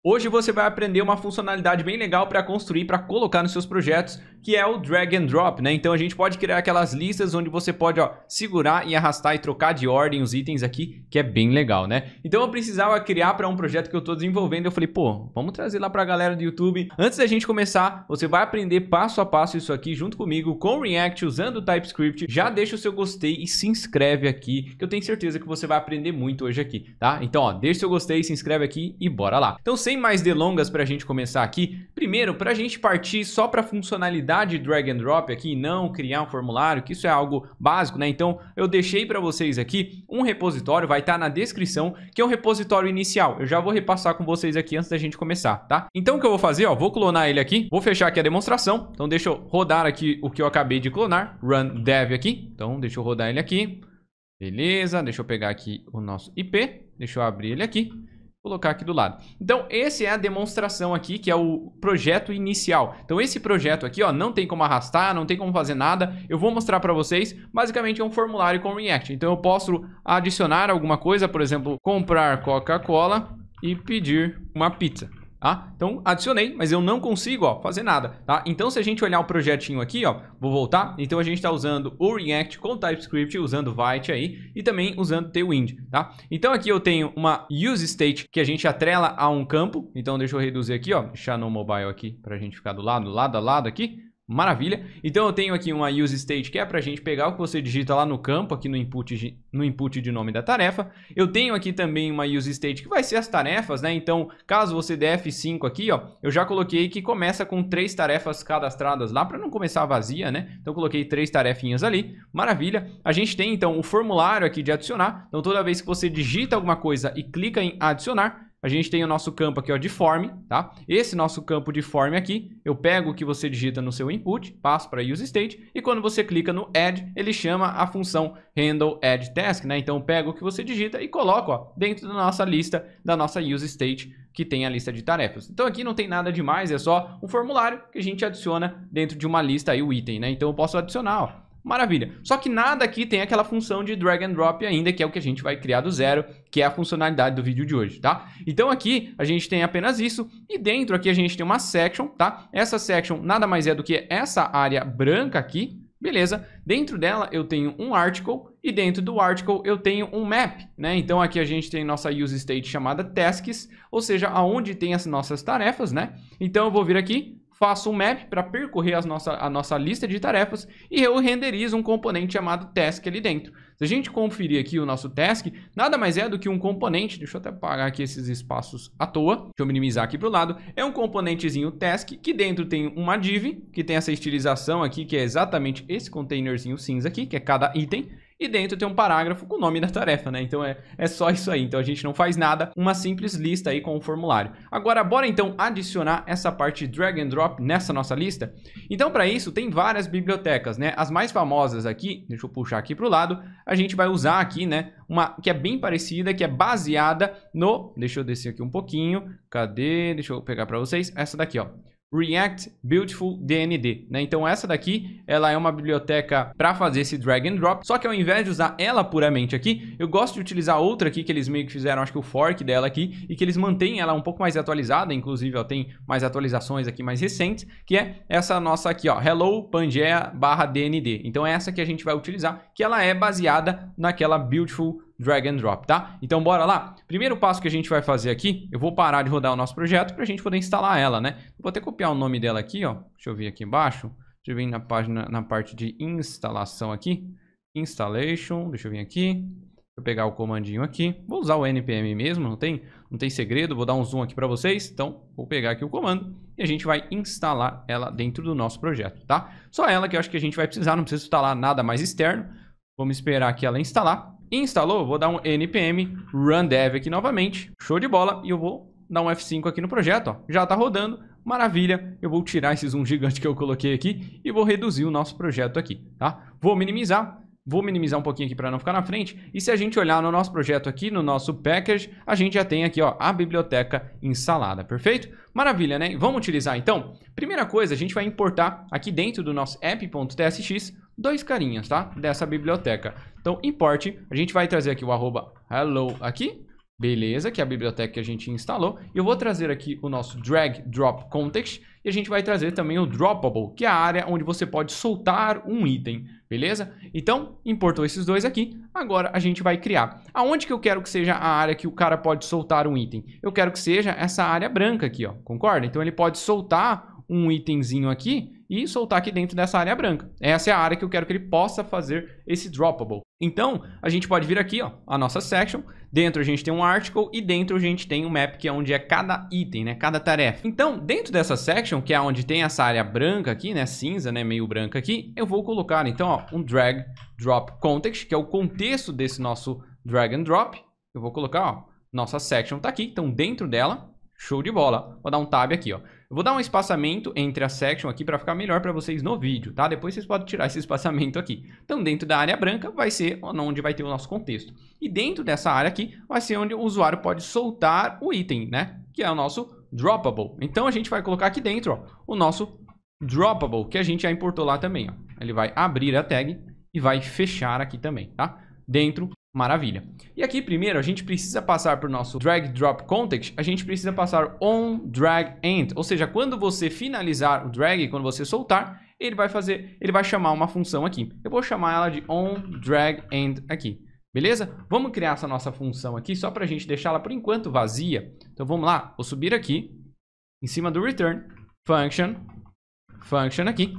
Hoje você vai aprender uma funcionalidade bem legal para construir, para colocar nos seus projetos, que é o drag and drop, né? Então a gente pode criar aquelas listas onde você pode, segurar e arrastar e trocar de ordem os itens aqui, que é bem legal, né? Então eu precisava criar para um projeto que eu estou desenvolvendo, eu falei, pô, vamos trazer lá para a galera do YouTube. Antes da gente começar, você vai aprender passo a passo isso aqui junto comigo com React, usando o TypeScript. Já deixa o seu gostei e se inscreve aqui, que eu tenho certeza que você vai aprender muito hoje aqui, tá? Então, deixa o seu gostei, se inscreve aqui e bora lá. Então, sem mais delongas para a gente começar aqui, primeiro, para a gente partir só para a funcionalidade drag and drop aqui e não criar um formulário, que isso é algo básico, né? Então, eu deixei para vocês aqui um repositório, vai estar na descrição, que é um repositório inicial. Eu já vou repassar com vocês aqui antes da gente começar, tá? Então, o que eu vou fazer, vou clonar ele aqui, vou fechar aqui a demonstração. Então, deixa eu rodar aqui o que eu acabei de clonar, run dev aqui. Então, deixa eu rodar ele aqui. Beleza, deixa eu pegar aqui o nosso IP, deixa eu abrir ele aqui. Colocar aqui do lado. Então, esse é a demonstração aqui, que é o projeto inicial. Então, esse projeto aqui, não tem como arrastar, não tem como fazer nada. Eu vou mostrar para vocês. Basicamente, é um formulário com React. Então, eu posso adicionar alguma coisa, por exemplo, comprar Coca-Cola e pedir uma pizza. Tá? Então, adicionei, mas eu não consigo fazer nada. Tá? Então, se a gente olhar o projetinho aqui, vou voltar. Então, a gente está usando o React com TypeScript, usando Vite aí e também usando Tailwind. Tá? Então, aqui eu tenho uma useState que a gente atrela a um campo. Então, deixa eu reduzir aqui, deixar no mobile aqui para a gente ficar do lado a lado aqui. Maravilha. Então, eu tenho aqui uma useState que é para a gente pegar o que você digita lá no campo, aqui no input de nome da tarefa. Eu tenho aqui também uma useState que vai ser as tarefas, né? Então, caso você dê F5 aqui, eu já coloquei que começa com 3 tarefas cadastradas lá, para não começar vazia, né? Então, coloquei 3 tarefinhas ali. Maravilha. A gente tem, então, o formulário aqui de adicionar. Então, toda vez que você digita alguma coisa e clica em adicionar, a gente tem o nosso campo aqui, de form, tá? Esse nosso campo de form aqui, eu pego o que você digita no seu input, passo para useState, e quando você clica no add, ele chama a função handle add task, né? Então, eu pego o que você digita e coloco, dentro da nossa lista, da nossa useState, que tem a lista de tarefas. Então, aqui não tem nada demais, é só um formulário que a gente adiciona dentro de uma lista aí, o item, né? Então, eu posso adicionar, Maravilha. Só que nada aqui tem aquela função de drag and drop ainda, que é o que a gente vai criar do zero, que é a funcionalidade do vídeo de hoje, tá? Então aqui a gente tem apenas isso e dentro aqui a gente tem uma section, tá? Essa section nada mais é do que essa área branca aqui, beleza? Dentro dela eu tenho um article e dentro do article eu tenho um map, né? Então aqui a gente tem nossa useState chamada tasks, ou seja, aonde tem as nossas tarefas, né? Então eu vou vir aqui, faço um map para percorrer a nossa lista de tarefas e eu renderizo um componente chamado task ali dentro. Se a gente conferir aqui o nosso task, nada mais é do que um componente, deixa eu até apagar aqui esses espaços à toa, deixa eu minimizar aqui para o lado, é um componentezinho task que dentro tem uma div, que tem essa estilização aqui, que é exatamente esse containerzinho cinza aqui, que é cada item, e dentro tem um parágrafo com o nome da tarefa, né? Então é só isso aí. Então a gente não faz nada, uma simples lista aí com o formulário. Agora, bora então adicionar essa parte drag and drop nessa nossa lista? Então, para isso, tem várias bibliotecas, né? As mais famosas aqui, deixa eu puxar aqui para o lado, a gente vai usar aqui, né? Uma que é bem parecida, que é baseada no... Deixa eu descer aqui um pouquinho. Cadê? Deixa eu pegar para vocês. Essa daqui, React Beautiful DND, né? Então essa daqui, ela é uma biblioteca para fazer esse drag and drop, só que ao invés de usar ela puramente aqui, eu gosto de utilizar outra aqui que eles meio que fizeram, acho que o fork dela aqui, e que eles mantêm ela um pouco mais atualizada, inclusive tem mais atualizações aqui mais recentes, que é essa nossa aqui, Hello Pangea /DND. Então é essa que a gente vai utilizar, que ela é baseada naquela Beautiful drag and drop, tá? Então bora lá. Primeiro passo que a gente vai fazer aqui, eu vou parar de rodar o nosso projeto para a gente poder instalar ela, né? Vou até copiar o nome dela aqui, Deixa eu vir aqui embaixo. Deixa eu vir na página, na parte de instalação aqui. Installation, deixa eu vir aqui. Deixa eu pegar o comandinho aqui. Vou usar o npm mesmo, não tem segredo. Vou dar um zoom aqui para vocês. Então, vou pegar aqui o comando e a gente vai instalar ela dentro do nosso projeto, tá? Só ela que eu acho que a gente vai precisar, não precisa instalar nada mais externo. Vamos esperar aqui ela instalar. Instalou, vou dar um npm run dev aqui novamente, show de bola, e eu vou dar um F5 aqui no projeto, já tá rodando, maravilha. Eu vou tirar esse zoom gigante que eu coloquei aqui e vou reduzir o nosso projeto aqui, tá? Vou minimizar um pouquinho aqui para não ficar na frente, e se a gente olhar no nosso projeto aqui, no nosso package, a gente já tem aqui, a biblioteca instalada, perfeito? Maravilha, né? Vamos utilizar então? Primeira coisa, a gente vai importar aqui dentro do nosso app.tsx 2 carinhas, tá? Dessa biblioteca. Então, import, a gente vai trazer aqui o @hello aqui, Beleza, que é a biblioteca que a gente instalou. E eu vou trazer aqui o nosso drag drop context e a gente vai trazer também o droppable, que é a área onde você pode soltar um item, beleza? Então, importou esses dois aqui, agora a gente vai criar. Aonde que eu quero que seja a área que o cara pode soltar um item? Eu quero que seja essa área branca aqui, ó, concorda? Então ele pode soltar um itemzinho aqui e soltar aqui dentro dessa área branca. Essa é a área que eu quero que ele possa fazer esse droppable. Então, a gente pode vir aqui, ó, a nossa section. Dentro a gente tem um article e dentro a gente tem um map, que é onde é cada item, né, cada tarefa. Então, dentro dessa section, que é onde tem essa área branca aqui, né, cinza, né, meio branca aqui, eu vou colocar, então, ó, um drag drop context, que é o contexto desse nosso drag and drop. Eu vou colocar, ó, nossa section tá aqui, então dentro dela, show de bola. Vou dar um tab aqui, ó. Eu vou dar um espaçamento entre a section aqui para ficar melhor para vocês no vídeo, tá? Depois vocês podem tirar esse espaçamento aqui. Então, dentro da área branca vai ser onde vai ter o nosso contexto. E dentro dessa área aqui vai ser onde o usuário pode soltar o item, né? Que é o nosso droppable. Então, a gente vai colocar aqui dentro, ó, o nosso droppable, que a gente já importou lá também, ó. Ele vai abrir a tag e vai fechar aqui também, tá? Dentro. Maravilha. E aqui primeiro a gente precisa passar para o nosso drag drop context, a gente precisa passar on drag end, ou seja, quando você finalizar o drag, quando você soltar, ele vai chamar uma função aqui. Eu vou chamar ela de on drag end aqui. Beleza? Vamos criar essa nossa função aqui só para a gente deixá-la por enquanto vazia. Então vamos lá, vou subir aqui em cima do return function aqui.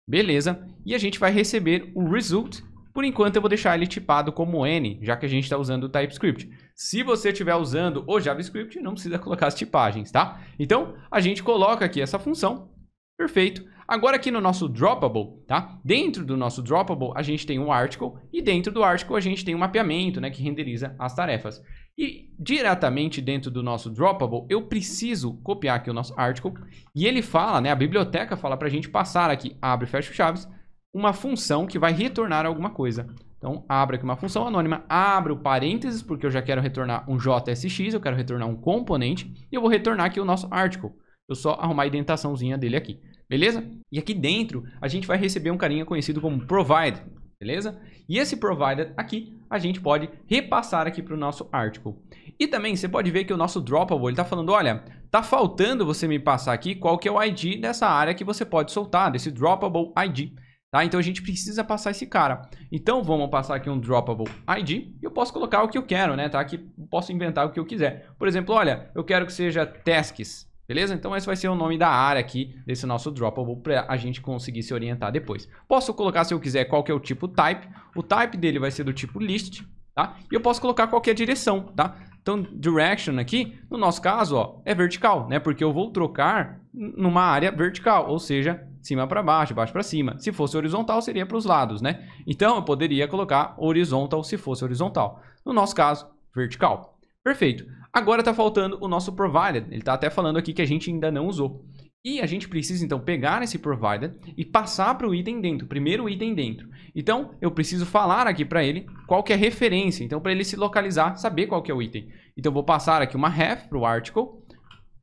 Beleza? E a gente vai receber o result. Por enquanto eu vou deixar ele tipado como N, já que a gente está usando o TypeScript. Se você estiver usando o JavaScript, não precisa colocar as tipagens, tá? Então, a gente coloca aqui essa função. Perfeito. Agora aqui no nosso droppable, tá? Dentro do nosso droppable, a gente tem um article. E dentro do article, a gente tem um mapeamento, né? Que renderiza as tarefas. E diretamente dentro do nosso droppable, eu preciso copiar aqui o nosso article. E ele fala, né? A biblioteca fala para a gente passar aqui, abre e fecha chaves, uma função que vai retornar alguma coisa. Então, abre aqui uma função anônima, abre o parênteses, porque eu já quero retornar um JSX, eu quero retornar um componente, e eu vou retornar aqui o nosso article. Eu só arrumar a indentaçãozinha dele aqui, beleza? E aqui dentro, a gente vai receber um carinha conhecido como provide, beleza? E esse provided aqui, a gente pode repassar aqui para o nosso article. E também, você pode ver que o nosso droppable, ele está falando, olha, tá faltando você me passar aqui qual que é o ID dessa área que você pode soltar, desse droppable ID. Tá? Então a gente precisa passar esse cara. Então vamos passar aqui um droppable ID e eu posso colocar o que eu quero, né? Tá? Aqui posso inventar o que eu quiser. Por exemplo, olha, eu quero que seja tasks, beleza? Então esse vai ser o nome da área aqui desse nosso droppable para a gente conseguir se orientar depois. Posso colocar, se eu quiser, qual que é o tipo type. O type dele vai ser do tipo list, tá? E eu posso colocar qualquer direção, tá? Então direction aqui, no nosso caso, ó, é vertical, né? Porque eu vou trocar numa área vertical, ou seja, cima para baixo, baixo para cima. Se fosse horizontal, seria para os lados, né? Então, eu poderia colocar horizontal se fosse horizontal. No nosso caso, vertical. Perfeito. Agora está faltando o nosso provided. Ele está até falando aqui que a gente ainda não usou. E a gente precisa, então, pegar esse provided e passar para o item dentro. Primeiro o item dentro. Então, eu preciso falar aqui para ele qual que é a referência. Então, para ele se localizar, saber qual que é o item. Então, eu vou passar aqui uma ref para o article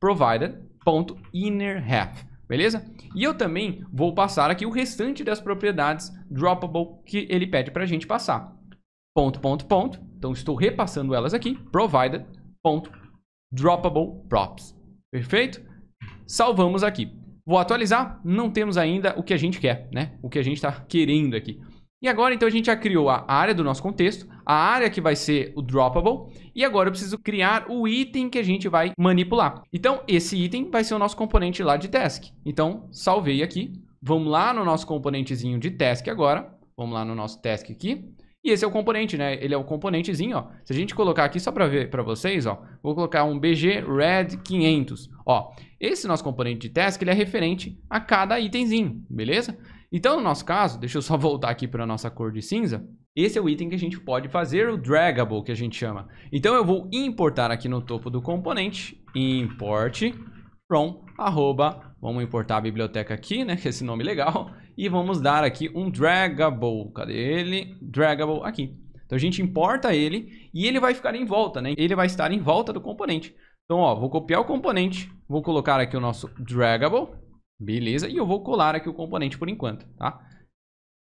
provided.innerRef. Beleza? E eu também vou passar aqui o restante das propriedades droppable que ele pede para a gente passar. Ponto. Então, estou repassando elas aqui. Provided.droppableProps. Perfeito? Salvamos aqui. Vou atualizar. Não temos ainda o que a gente quer, né? O que a gente está querendo aqui. E agora, então, a gente já criou a área do nosso contexto, a área que vai ser o droppable, e agora eu preciso criar o item que a gente vai manipular. Então, esse item vai ser o nosso componente lá de task. Então, salvei aqui. Vamos lá no nosso componentezinho de task agora. Vamos lá no nosso task aqui. E esse é o componente, né? Ele é o componentezinho, ó. Se a gente colocar aqui, só para ver para vocês, ó. Vou colocar um BG Red 500. Ó, esse nosso componente de task, ele é referente a cada itemzinho, beleza? Então, no nosso caso, deixa eu só voltar aqui para a nossa cor de cinza. Esse é o item que a gente pode fazer o draggable, que a gente chama. Então, eu vou importar aqui no topo do componente, import from, vamos importar a biblioteca aqui, né, que é esse nome legal, e vamos dar aqui um draggable. Cadê ele? Draggable aqui. Então, a gente importa ele e ele vai ficar em volta, né? Ele vai estar em volta do componente. Então, ó, vou copiar o componente, vou colocar aqui o nosso draggable. Beleza, e eu vou colar aqui o componente por enquanto, tá?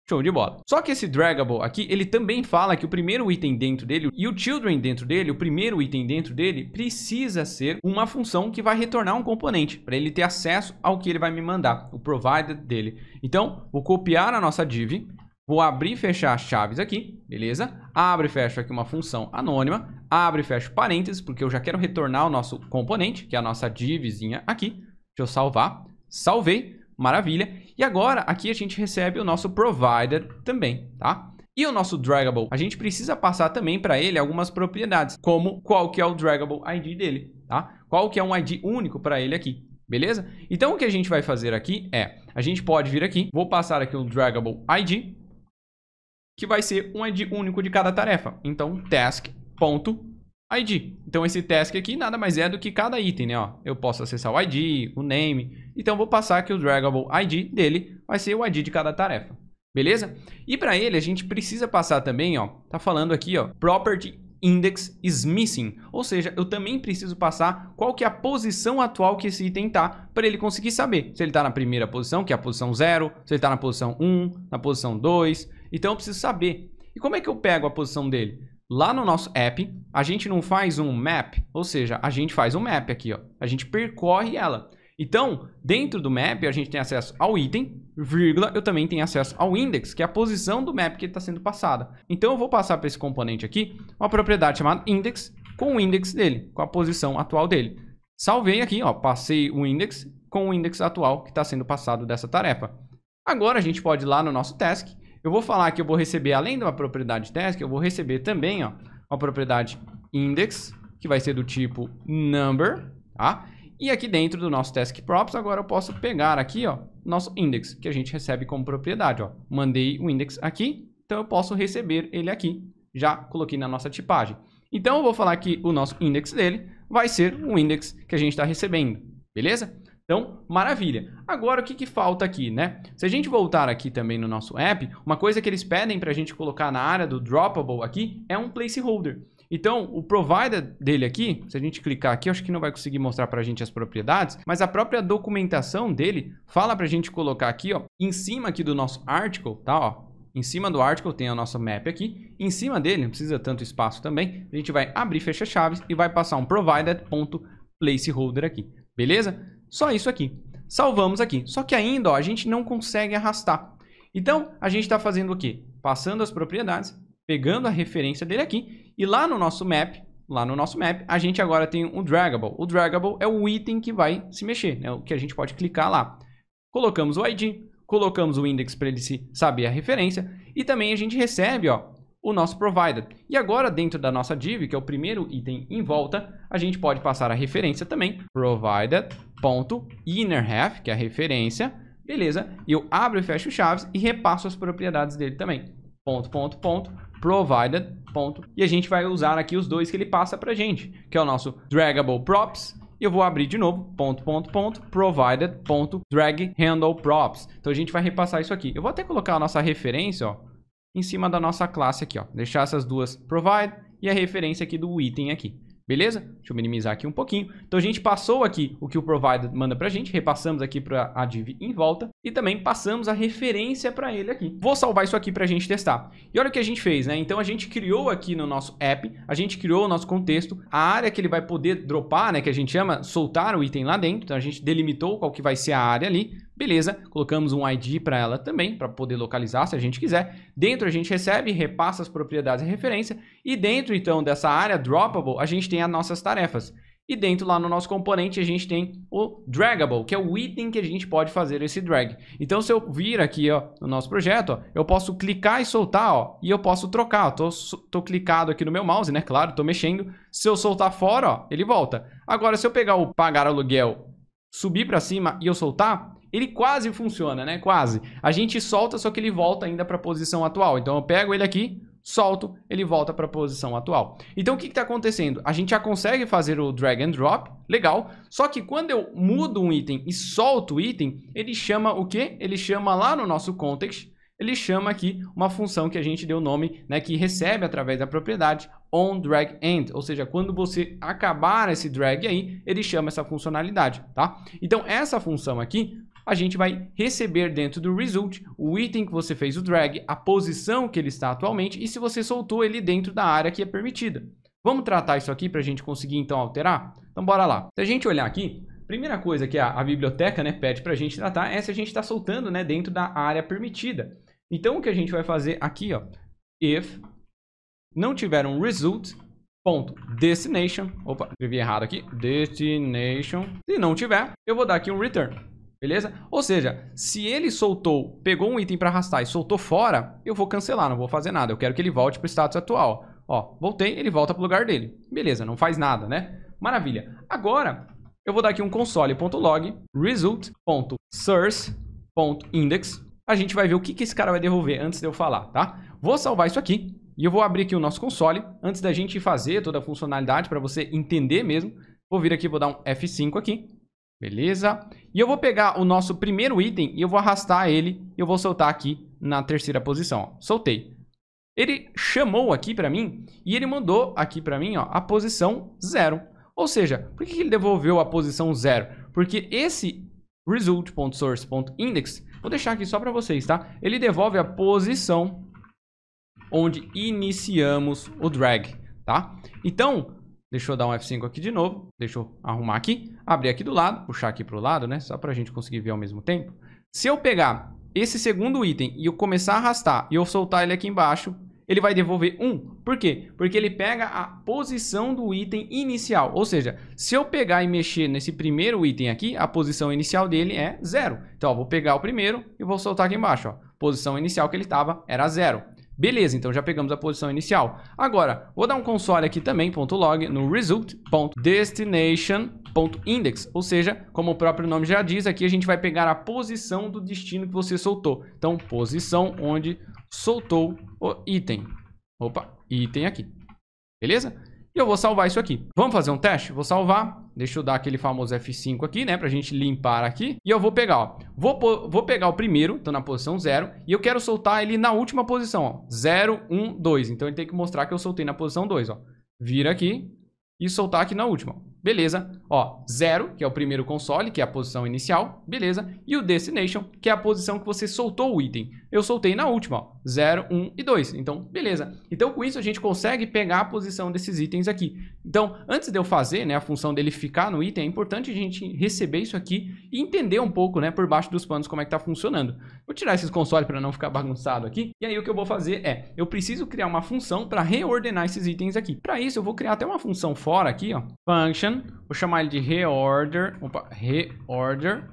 Show de bola. Só que esse draggable aqui, ele também fala que o primeiro item dentro dele e o children dentro dele, o primeiro item dentro dele, precisa ser uma função que vai retornar um componente, para ele ter acesso ao que ele vai me mandar, o provided dele. Então, vou copiar a nossa div, vou abrir e fechar as chaves aqui, beleza? Abre e fecha aqui uma função anônima, abre e fecha parênteses, porque eu já quero retornar o nosso componente, que é a nossa divzinha aqui. Deixa eu salvar. Salvei. Maravilha. E agora, aqui a gente recebe o nosso provider também, tá? E o nosso draggable, a gente precisa passar também para ele algumas propriedades, como qual que é o draggable ID dele, tá? Qual que é um ID único para ele aqui, beleza? Então, o que a gente vai fazer aqui é, a gente pode vir aqui, vou passar aqui um draggable ID, que vai ser um ID único de cada tarefa. Então, task.id. Então, esse task aqui nada mais é do que cada item, né? Ó, eu posso acessar o ID, o name. Então, vou passar que o draggable ID dele vai ser o ID de cada tarefa. Beleza? E para ele, a gente precisa passar também, ó, tá falando aqui, ó, property index is missing. Ou seja, eu também preciso passar qual que é a posição atual que esse item tá, para ele conseguir saber se ele tá na primeira posição, que é a posição 0, se ele tá na posição 1, na posição 2. Então, eu preciso saber. E como é que eu pego a posição dele? Lá no nosso app, a gente não faz um map, ou seja, a gente faz um map aqui, ó. A gente percorre ela. Então, dentro do map, a gente tem acesso ao item, vírgula, eu também tenho acesso ao index, que é a posição do map que está sendo passada. Então, eu vou passar para esse componente aqui uma propriedade chamada index, com o index dele, com a posição atual dele. Salvei aqui, ó, passei o index com o index atual que está sendo passado dessa tarefa. Agora, a gente pode ir lá no nosso task. Eu vou falar que eu vou receber, além de uma propriedade task, eu vou receber também, ó, uma propriedade index, que vai ser do tipo number, tá? E aqui dentro do nosso task props, agora eu posso pegar aqui, ó, nosso index, que a gente recebe como propriedade, ó. Mandei o index aqui, então eu posso receber ele aqui. Já coloquei na nossa tipagem. Então eu vou falar que o nosso index dele vai ser o index que a gente está recebendo, beleza? Então, maravilha. Agora, o que falta aqui, né? Se a gente voltar aqui também no nosso app, uma coisa que eles pedem para a gente colocar na área do droppable aqui é um placeholder. Então, o provider dele aqui, se a gente clicar aqui, eu acho que não vai conseguir mostrar para a gente as propriedades, mas a própria documentação dele fala para a gente colocar aqui, ó, em cima aqui do nosso article, tá? Ó, em cima do article tem o nosso map aqui. Em cima dele, não precisa tanto espaço também, a gente vai abrir, fechar chaves e vai passar um provider.placeholder aqui, beleza? Só isso aqui. Salvamos aqui. Só que ainda, ó, a gente não consegue arrastar. Então, a gente está fazendo o quê? Passando as propriedades, pegando a referência dele aqui. E lá no nosso map, a gente agora tem um draggable. O draggable é o item que vai se mexer, né? O que a gente pode clicar lá. Colocamos o ID, colocamos o index para ele saber a referência. E também a gente recebe, ó, o nosso provider. E agora, dentro da nossa div, que é o primeiro item em volta, a gente pode passar a referência também. Provided.innerHalf, que é a referência. Beleza? E eu abro e fecho chaves e repasso as propriedades dele também. Provided. E a gente vai usar aqui os dois que ele passa pra gente, que é o nosso draggable props. E eu vou abrir de novo, provided.dragHandleProps. Então a gente vai repassar isso aqui. Eu vou até colocar a nossa referência, ó, em cima da nossa classe aqui, ó. Deixar essas duas provide e a referência aqui do item aqui. Beleza? Deixa eu minimizar aqui um pouquinho. Então, a gente passou aqui o que o provider manda pra gente. Repassamos aqui para a div em volta. E também passamos a referência para ele aqui. Vou salvar isso aqui pra gente testar. E olha o que a gente fez, né? Então, a gente criou aqui no nosso app. A gente criou o nosso contexto. A área que ele vai poder dropar, né? Que a gente chama soltar o item lá dentro. Então, a gente delimitou qual que vai ser a área ali. Beleza, colocamos um ID para ela também, para poder localizar se a gente quiser. Dentro a gente recebe, repassa as propriedades e referência. E dentro então dessa área droppable, a gente tem as nossas tarefas. E dentro lá no nosso componente a gente tem o draggable, que é o item que a gente pode fazer esse drag. Então se eu vir aqui, ó, no nosso projeto, ó, eu posso clicar e soltar, ó, e eu posso trocar. Tô clicado aqui no meu mouse, né? Claro, tô mexendo. Se eu soltar fora, ó, ele volta. Agora se eu pegar o pagar aluguel, subir para cima e eu soltar, ele quase funciona, né? Quase. A gente solta, só que ele volta ainda para a posição atual. Então eu pego ele aqui, solto, ele volta para a posição atual. Então o que está acontecendo? A gente já consegue fazer o drag and drop, legal. Só que quando eu mudo um item e solto o item, ele chama o quê? Ele chama lá no nosso context, ele chama aqui uma função que a gente deu o nome, né? Que recebe através da propriedade onDragEnd. Ou seja, quando você acabar esse drag aí, ele chama essa funcionalidade, tá? Então essa função aqui, a gente vai receber dentro do result o item que você fez o drag, a posição que ele está atualmente e se você soltou ele dentro da área que é permitida. Vamos tratar isso aqui para a gente conseguir então alterar? Então bora lá. Se a gente olhar aqui, primeira coisa que a biblioteca, né, pede para a gente tratar é se a gente está soltando, né, dentro da área permitida. Então o que a gente vai fazer aqui, ó, if não tiver um result.destination, opa, escrevi errado aqui, destination, se não tiver, eu vou dar aqui um return, beleza? Ou seja, se ele soltou, pegou um item para arrastar e soltou fora, eu vou cancelar, não vou fazer nada, eu quero que ele volte para o status atual. Ó, voltei, ele volta para o lugar dele. Beleza, não faz nada, né? Maravilha. Agora, eu vou dar aqui um console.log result.source.index. A gente vai ver o que esse cara vai devolver antes de eu falar, tá? Vou salvar isso aqui e eu vou abrir aqui o nosso console antes da gente fazer toda a funcionalidade para você entender mesmo. Vou vir aqui, vou dar um F5 aqui. Beleza? E eu vou pegar o nosso primeiro item e eu vou arrastar ele e eu vou soltar aqui na terceira posição. Ó. Soltei. Ele chamou aqui para mim e ele mandou aqui para mim, ó, a posição 0. Ou seja, por que ele devolveu a posição 0? Porque esse result.source.index, vou deixar aqui só para vocês, tá? Ele devolve a posição onde iniciamos o drag, tá? Então, deixa eu dar um F5 aqui de novo, deixa eu arrumar aqui, abrir aqui do lado, puxar aqui para o lado, né? Só para a gente conseguir ver ao mesmo tempo. Se eu pegar esse segundo item e eu começar a arrastar e eu soltar ele aqui embaixo, ele vai devolver 1. Por quê? Porque ele pega a posição do item inicial. Ou seja, se eu pegar e mexer nesse primeiro item aqui, a posição inicial dele é 0. Então, ó, vou pegar o primeiro e vou soltar aqui embaixo. Ó. Posição inicial que ele estava era 0. Beleza, então já pegamos a posição inicial. Agora, vou dar um console aqui também, .log, no result.destination.index. Ou seja, como o próprio nome já diz, aqui a gente vai pegar a posição do destino que você soltou. Então, posição onde soltou o item. Opa, item aqui. Beleza? E eu vou salvar isso aqui. Vamos fazer um teste? Vou salvar. Deixa eu dar aquele famoso F5 aqui, né? Pra gente limpar aqui. E eu vou pegar, ó. Vou pegar o primeiro, tô na posição 0. E eu quero soltar ele na última posição, ó. 0, 1, 2. Então ele tem que mostrar que eu soltei na posição 2, ó. Vira aqui e soltar aqui na última. Beleza. Ó, 0, que é o primeiro console, que é a posição inicial. Beleza. E o destination, que é a posição que você soltou o item. Eu soltei na última, ó. 0, 1 e 2. Então, beleza. Então, com isso, a gente consegue pegar a posição desses itens aqui. Então, antes de eu fazer, né, a função dele ficar no item, é importante a gente receber isso aqui e entender um pouco, né, por baixo dos panos como é que tá funcionando. Vou tirar esses consoles para não ficar bagunçado aqui. E aí, o que eu vou fazer é, eu preciso criar uma função para reordenar esses itens aqui. Para isso, eu vou criar até uma função fora aqui, ó. Function. Vou chamar ele de reorder. Opa, reorder.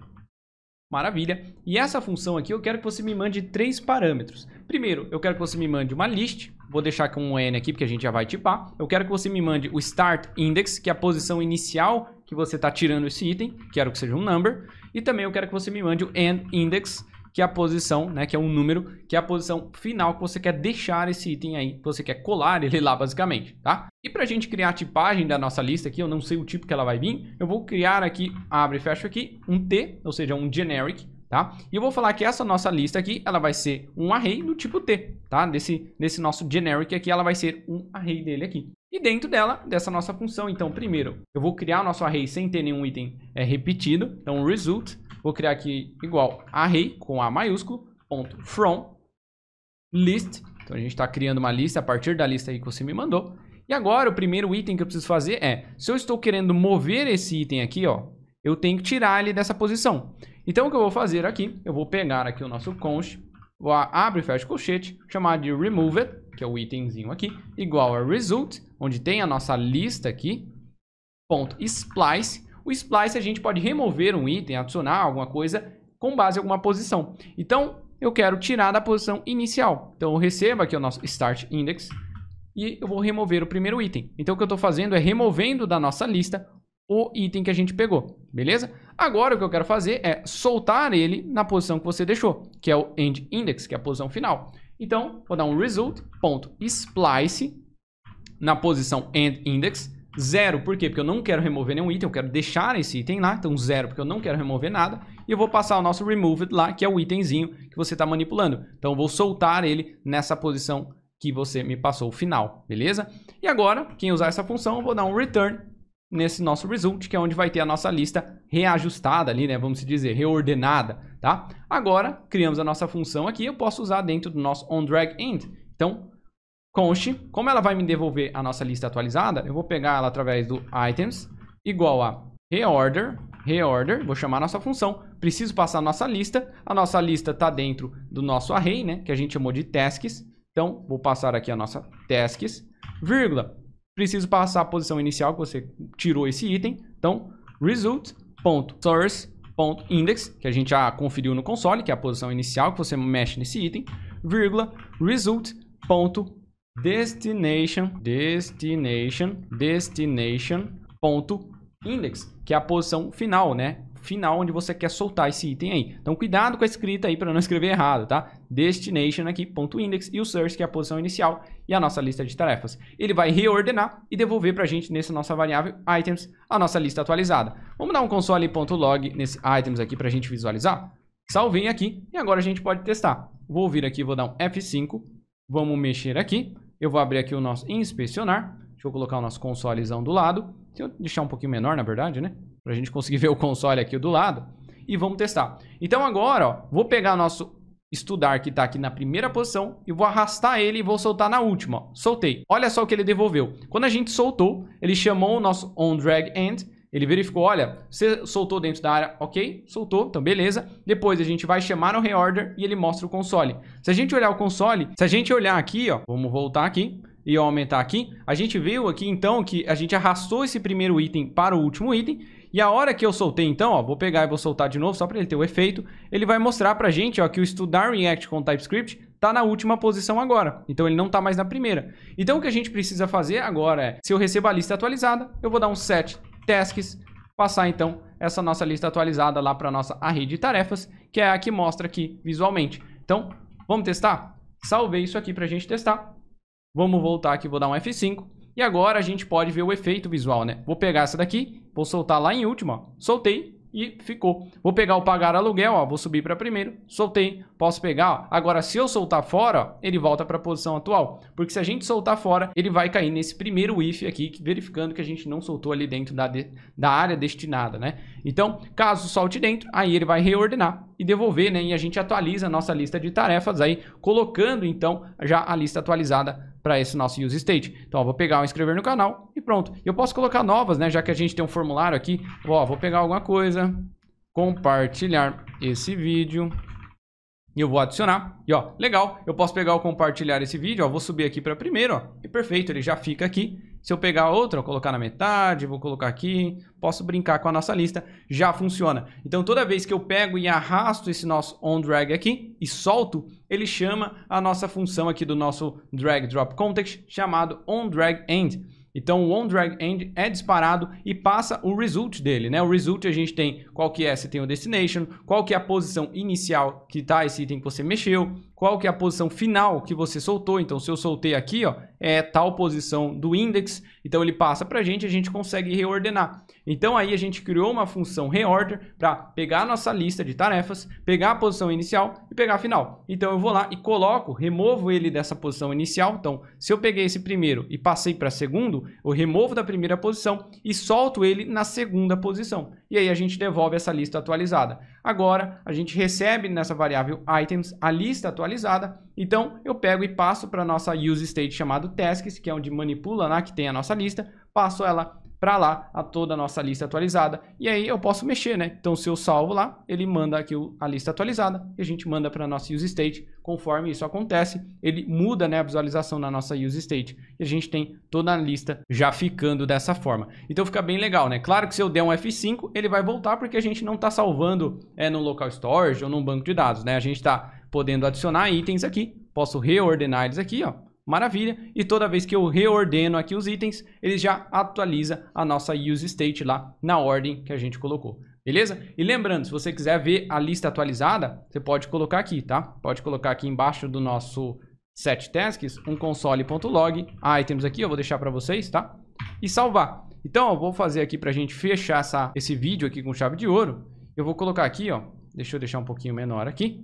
Maravilha. E essa função aqui eu quero que você me mande 3 parâmetros. Primeiro, eu quero que você me mande uma list. Vou deixar com um N aqui porque a gente já vai tipar. Eu quero que você me mande o start index, que é a posição inicial que você está tirando esse item. Quero que seja um number. E também eu quero que você me mande o end index, que é a posição, né, que é um número, que é a posição final que você quer deixar esse item aí, que você quer colar ele lá basicamente, tá? E pra gente criar a tipagem da nossa lista aqui, eu não sei o tipo que ela vai vir, eu vou criar aqui, abre e fecha aqui, um T, ou seja, um generic, tá? E eu vou falar que essa nossa lista aqui, ela vai ser um array do tipo T, tá? Desse nosso generic aqui, ela vai ser um array dele aqui. E dentro dela, dessa nossa função, então, primeiro, eu vou criar o nosso array sem ter nenhum item repetido, então result. Vou criar aqui igual array com A maiúsculo, ponto from list. Então a gente está criando uma lista a partir da lista aí que você me mandou. E agora o primeiro item que eu preciso fazer é, se eu estou querendo mover esse item aqui, ó, eu tenho que tirar ele dessa posição. Então o que eu vou fazer aqui, eu vou pegar aqui o nosso const, vou abrir e fecha colchete, chamar de removed, que é o itemzinho aqui, igual a result, onde tem a nossa lista aqui, ponto splice. O splice a gente pode remover um item, adicionar alguma coisa com base em alguma posição. Então, eu quero tirar da posição inicial. Então, eu recebo aqui o nosso start index e eu vou remover o primeiro item. Então, o que eu estou fazendo é removendo da nossa lista o item que a gente pegou, beleza? Agora, o que eu quero fazer é soltar ele na posição que você deixou, que é o end index, que é a posição final. Então, vou dar um result.splice na posição end index, 0, por quê? Porque eu não quero remover nenhum item, eu quero deixar esse item lá, então 0 porque eu não quero remover nada, e eu vou passar o nosso removed lá, que é o itemzinho que você está manipulando. Então eu vou soltar ele nessa posição que você me passou, o final, beleza? E agora, quem usar essa função, eu vou dar um return, nesse nosso result, que é onde vai ter a nossa lista reajustada ali, né? Vamos dizer, reordenada, tá? Agora, criamos a nossa função aqui, eu posso usar dentro do nosso onDragEnd. Então, const, como ela vai me devolver a nossa lista atualizada, eu vou pegar ela através do items, igual a reorder, vou chamar a nossa função, preciso passar a nossa lista está dentro do nosso array, né? Que a gente chamou de tasks, então vou passar aqui a nossa tasks, vírgula, preciso passar a posição inicial que você tirou esse item. Então, result.source.index, que a gente já conferiu no console, que é a posição inicial que você mexe nesse item, vírgula, destination.index, que é a posição final, né? Final onde você quer soltar esse item aí. Então, cuidado com a escrita aí para não escrever errado, tá? Destination aqui, .index, e o source, que é a posição inicial, e a nossa lista de tarefas. Ele vai reordenar e devolver para a gente, nessa nossa variável items, a nossa lista atualizada. Vamos dar um console.log nesse items aqui para a gente visualizar? Salvei aqui e agora a gente pode testar. Vou vir aqui, vou dar um F5, vamos mexer aqui. Eu vou abrir aqui o nosso inspecionar. Deixa eu colocar o nosso consolezão do lado. Deixa eu deixar um pouquinho menor, na verdade, né? Para a gente conseguir ver o console aqui do lado. E vamos testar. Então agora, ó, vou pegar nosso estudar que está aqui na primeira posição e vou arrastar ele e vou soltar na última. Ó. Soltei. Olha só o que ele devolveu. Quando a gente soltou, ele chamou o nosso onDragEnd. Ele verificou, olha, você soltou dentro da área, ok, soltou, então beleza. Depois a gente vai chamar no reorder e ele mostra o console. Se a gente olhar o console, se a gente olhar aqui, ó, vamos voltar aqui e aumentar aqui, a gente viu aqui então que a gente arrastou esse primeiro item para o último item. E a hora que eu soltei então, ó, vou pegar e vou soltar de novo só para ele ter o efeito, ele vai mostrar pra gente, ó, que o estudar React com TypeScript tá na última posição agora. Então ele não tá mais na primeira. Então o que a gente precisa fazer agora é, se eu recebo a lista atualizada, eu vou dar um set tasks, passar então essa nossa lista atualizada lá para nossa array de tarefas, que é a que mostra aqui visualmente. Então, vamos testar? Salvei isso aqui para a gente testar. Vamos voltar aqui, vou dar um F5. E agora a gente pode ver o efeito visual, né? Vou pegar essa daqui, vou soltar lá em última, ó. Soltei e ficou. Vou pegar o pagar aluguel, ó, vou subir para primeiro, soltei, posso pegar, ó. Agora se eu soltar fora, ó, ele volta para a posição atual, porque se a gente soltar fora, ele vai cair nesse primeiro if aqui, verificando que a gente não soltou ali dentro da área destinada, né? Então, caso solte dentro, aí ele vai reordenar e devolver, né? E a gente atualiza a nossa lista de tarefas aí, colocando então já a lista atualizada para esse nosso use state. Então, ó, vou pegar o inscrever no canal e pronto. Eu posso colocar novas, né? Já que a gente tem um formulário aqui. Ó, vou pegar alguma coisa, compartilhar esse vídeo e eu vou adicionar. E ó, legal, eu posso pegar o compartilhar esse vídeo, ó, vou subir aqui para primeiro, ó, e perfeito, ele já fica aqui. Se eu pegar outra, vou colocar na metade, vou colocar aqui, posso brincar com a nossa lista, já funciona. Então toda vez que eu pego e arrasto esse nosso onDrag aqui e solto, ele chama a nossa função aqui do nosso drag drop context chamado onDragEnd. Então o onDragEnd é disparado e passa o result dele, né? O result a gente tem qual que é, se tem o destination, qual que é a posição inicial que tá esse item que você mexeu, qual que é a posição final que você soltou. Então se eu soltei aqui, ó, é tal posição do index, então ele passa pra gente e a gente consegue reordenar. Então aí a gente criou uma função reorder para pegar a nossa lista de tarefas, pegar a posição inicial e pegar a final. Então eu vou lá e coloco, removo ele dessa posição inicial. Então se eu peguei esse primeiro e passei para segundo, eu removo da primeira posição e solto ele na segunda posição. E aí a gente devolve essa lista atualizada. Agora a gente recebe nessa variável items a lista atualizada. Então eu pego e passo para a nossa use state chamado tasks, que é onde manipula lá, que tem a nossa lista, passo ela para lá a toda a nossa lista atualizada e aí eu posso mexer, né? Então se eu salvo lá, ele manda aqui a lista atualizada e a gente manda para a nossa use state. Conforme isso acontece, ele muda, né, a visualização na nossa use state e a gente tem toda a lista já ficando dessa forma. Então fica bem legal, né? Claro que se eu der um F5, ele vai voltar porque a gente não está salvando no local storage ou num banco de dados, né? A gente está podendo adicionar itens aqui, posso reordenar eles aqui, ó. Maravilha, e toda vez que eu reordeno aqui os itens, ele já atualiza a nossa use state lá na ordem que a gente colocou, beleza? E lembrando, se você quiser ver a lista atualizada, você pode colocar aqui, tá? Pode colocar aqui embaixo do nosso set tasks, um console.log, items aqui, eu vou deixar para vocês, tá? E salvar. Então, eu vou fazer aqui para a gente fechar esse vídeo aqui com chave de ouro. Eu vou colocar aqui, ó, deixa eu deixar um pouquinho menor aqui.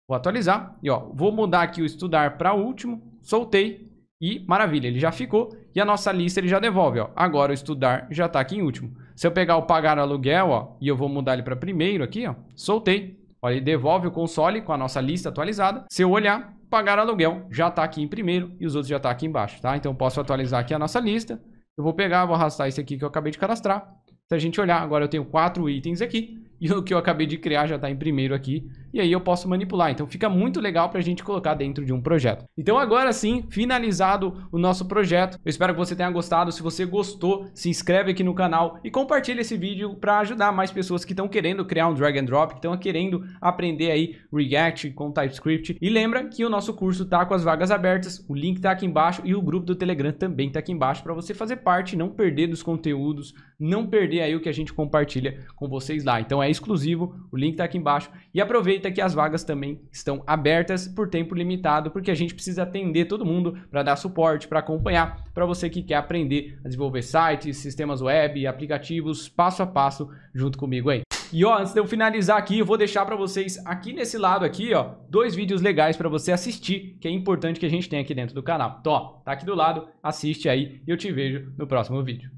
Vou atualizar e ó, vou mudar aqui o estudar para o último, soltei E maravilha, ele já ficou. E a nossa lista ele já devolve, ó. Agora o estudar já tá aqui em último. Se eu pegar o pagar aluguel, ó, e eu vou mudar ele para primeiro aqui, ó, soltei. Olha, ele devolve o console com a nossa lista atualizada. Se eu olhar, pagar aluguel já tá aqui em primeiro e os outros já tá aqui embaixo, tá? Então eu posso atualizar aqui a nossa lista. Eu vou pegar, vou arrastar esse aqui que eu acabei de cadastrar. Se a gente olhar, agora eu tenho 4 itens aqui. E o que eu acabei de criar já está em primeiro aqui. E aí eu posso manipular. Então fica muito legal para a gente colocar dentro de um projeto. Então agora sim, finalizado o nosso projeto. Eu espero que você tenha gostado. Se você gostou, se inscreve aqui no canal e compartilha esse vídeo para ajudar mais pessoas que estão querendo criar um drag and drop, que estão querendo aprender aí React com TypeScript. E lembra que o nosso curso está com as vagas abertas. O link está aqui embaixo e o grupo do Telegram também está aqui embaixo para você fazer parte, não perder dos conteúdos, não perder aí o que a gente compartilha com vocês lá. Então é exclusivo, o link está aqui embaixo. E aproveita que as vagas também estão abertas por tempo limitado, porque a gente precisa atender todo mundo para dar suporte, para acompanhar, para você que quer aprender a desenvolver sites, sistemas web, aplicativos, passo a passo, junto comigo aí. E ó, antes de eu finalizar aqui, eu vou deixar para vocês aqui nesse lado aqui, ó, 2 vídeos legais para você assistir, que é importante que a gente tenha aqui dentro do canal. Então, ó, tá aqui do lado, assiste aí e eu te vejo no próximo vídeo.